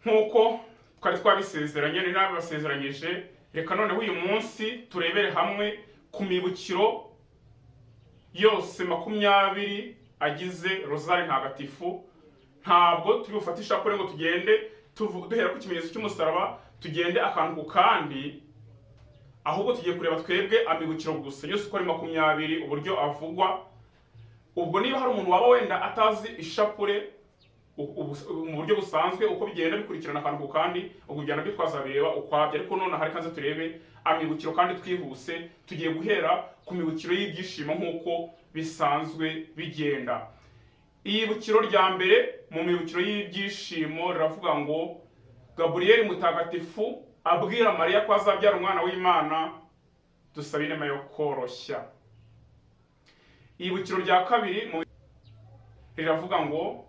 nk'uko twari twabisezeranye ni nabibasezeranyije, reka noneho uyu munsi turebere hamwe ku mibukiro yose 20 agize rozari ntagatifu. Ntabwo turi bufate ishapule ngo tugende duhera ku kimenyetso cy'umusaraba tugende akantu ku kandi, ahubwo tugiye kureba twebwe amibukiro gusa yose uko ari 20 uburyo avugwa. Ubwo niba hari umuntu waba wenda atazi ishapule mu buryo busanzwe uko bigenda bikurikirana akantu ku kandi, ubwo byana byo twazabireba ukwabyo, ariko none hari kanze turebe amibukiro kandi twihuse. Tugiye guhera ku mibukiro y'ibyishimo nk'uko bisanzwe bigenda. Iyibukiro rya mbere mu mibukiro y'ibyishimo riravuga ngo Gaburiyeli mutagatifu abwira Mariya ko azabyara umwana w'Imana, dusabe inema yo koroshya. Iyibukiro rya kabiri riravuga ngo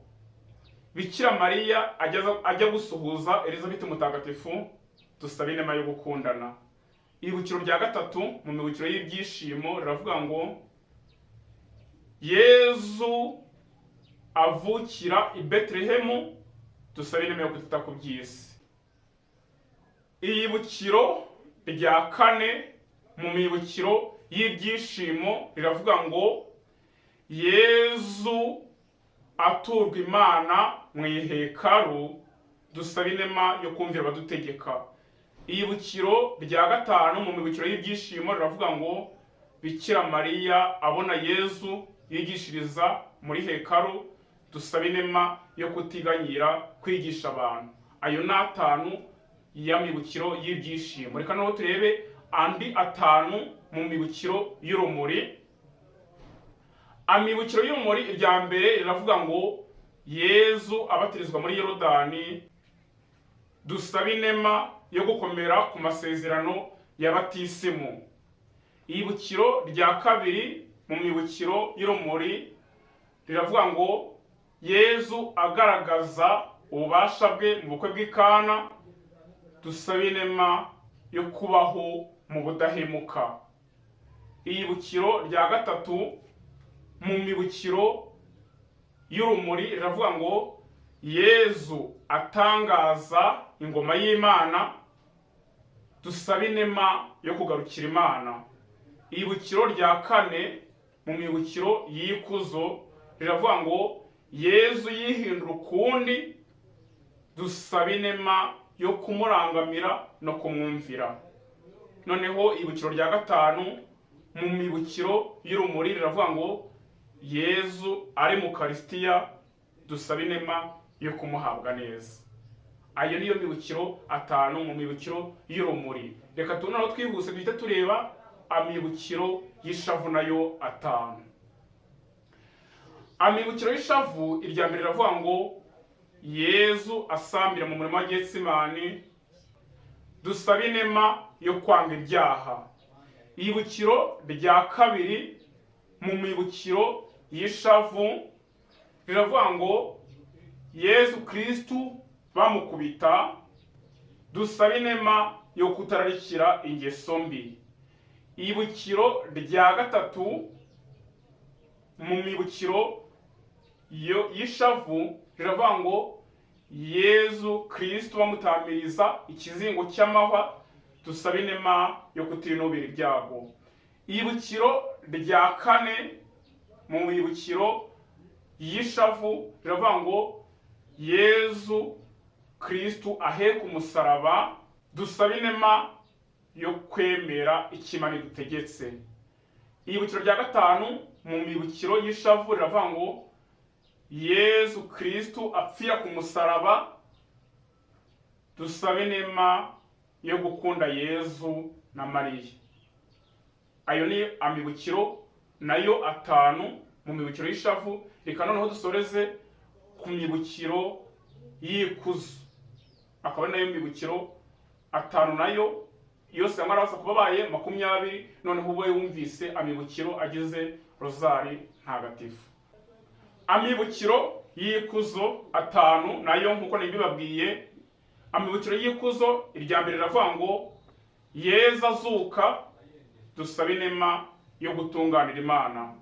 Bikira Mariya ajya gusuhuza Elizabeth mutagatifu, dusabe inema yo gukundana. Iyibukiro rya gatatu mu mibukiro y'ibyishimo riravuga ngo Yezu avukira i Betelehemu, dusabe inema yo kutita ku by'isi. Iyibukiro rya kane mu mibukiro y'ibyishimo riravuga ngo Yezu aturwa Imana mu ihekaru, dusabe inema yo kumvira abadutegeka. Iyibukiro rya gatanu mu mibukiro y'ibyishimo riravuga ngo Bikira Mariya abona Yezu yigishiriza muri hekaru, dusabe inema yo kutiganyira kwigisha abantu. Ayo ni 5 y'amibukiro y'ibyishimo. Reka naho turebe andi 5 mu mibukiro y'urumuri. Amibukiro y'urumuri irya mbere riravuga ngo Yezu abatirizwa muri Yorodani, dusabe inema yo gukomera ku masezerano y'abatisimu. Iyibukiro rya kabiri mu mibukiro y'urumuri riravuga ngo Yezu agaragaza ububasha bwe mu bukwe bw'Ikana, dusabe inema yo kubaho mu budahemuka. Iyibukiro rya gatatu mu mibukiro y'urumuri riravuga ngo Yezu atangaza ingoma y'Imana, dusabe inema yo kugarukira Imana. Iyibukiro rya kane mu mibukiro y'ikuzo riravuga ngo Yezu yihindura ukundi, dusabe inema yo kumurangamira no kumwumvira. Noneho ibukiro rya gatanu mu mibukiro y'urumuri riravuga ngo Yezu ari mu Karistiya, dusabe inema yo kumuhabwa neza. Ayo niyo mibukiro 5 mu mibukiro y'urumuri. Reka tunaho twihuse duhita tureba amibukiro y'ishavu nayo 5. Amibukiro y'ishavu irya mbere riravuga ngo Yezu asambira mu murima wa Getsimani, dusabe inema yo kwanga ibyaha. Ibukiro rya kabiri mu mibukiro y'ishavu riravuga ngo Yezu Kristu bamukubita, dusabe inema yo kutararikira ingeso mbi. Ibukiro rya gatatu mu mibukiro y'ishavu riravuga ngo Yezu Kristu bamutamiriza ikizingo cy'amahwa, dusabe inema yo kutinubira ibyago. Ibukiro rya kane mu mibukiro y'ishavu riravuga ngo Yezu Kristu aheka umusaraba, dusabe inema yo kwemera ikimani dutegetse. Ibukiro rya gatanu mu mibukiro y'ishavu riravuga ngo Yezu Kristu apfira ku musaraba, dusabe inema yo gukunda Yezu na Mariya. Ayo ni amibukiro nayo 5 mu mibukiro y'ishavu. Reka noneho dusoreze ku mibukiro y'ikuzo, akaba nayo mibukiro 5 nayo yose yamara basa kubabaye 20. Noneho ubwo yumvise amibukiro agize rozari ntagatifu. Amibukiro y'ikuzo 5 nayo nkuko nibibabwiye. Amibukiro y'ikuzo irya mbere riravuga ngo Yezu azuka, dusabe inema yo gutunganira Imana.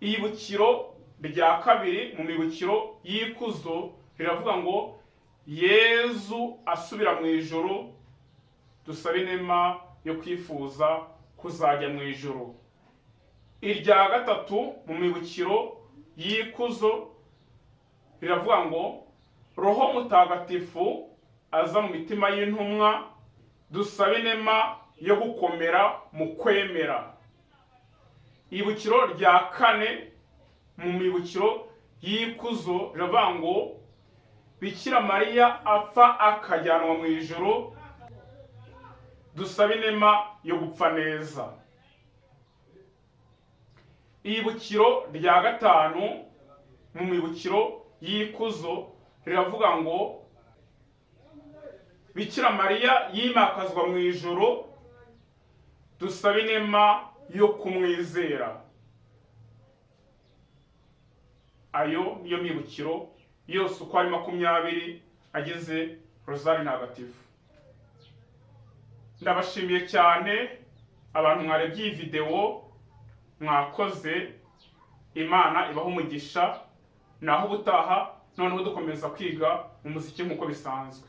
Ibukiro rya kabiri mu mibukiro y'ikuzo riravuga ngo Yezu asubira mu ijuru, dusabe inema yo kwifuza kuzajya mu ijuru. Irya gatatu mu mibukiro y'ikuzo riravuga ngo Roho Mutagatifu aza mu mitima y'intumwa, dusabe inema yo gukomera mu kwemera. Ibukiro rya kane mu mibukiro y'ikuzo riravuga ngo Bikira Mariya apfa akajyanwa mu ijuru, dusabe inema yo gupfa neza. Ibukiro rya gatanu mu mibukiro y'ikuzo riravuga ngo Bikira Mariya yimakazwa mu ijuru, dusabe inema yo kumwizera. Ayo niyo mibukiro yose uko ari 20 agize rozari ntagatifu. Ndabashimiye cyane abantu mwarebye iyi video, mwakoze. Imana ibaho umugisha, naho ubutaha noneho dukomeza kwiga umuziki nk'uko bisanzwe.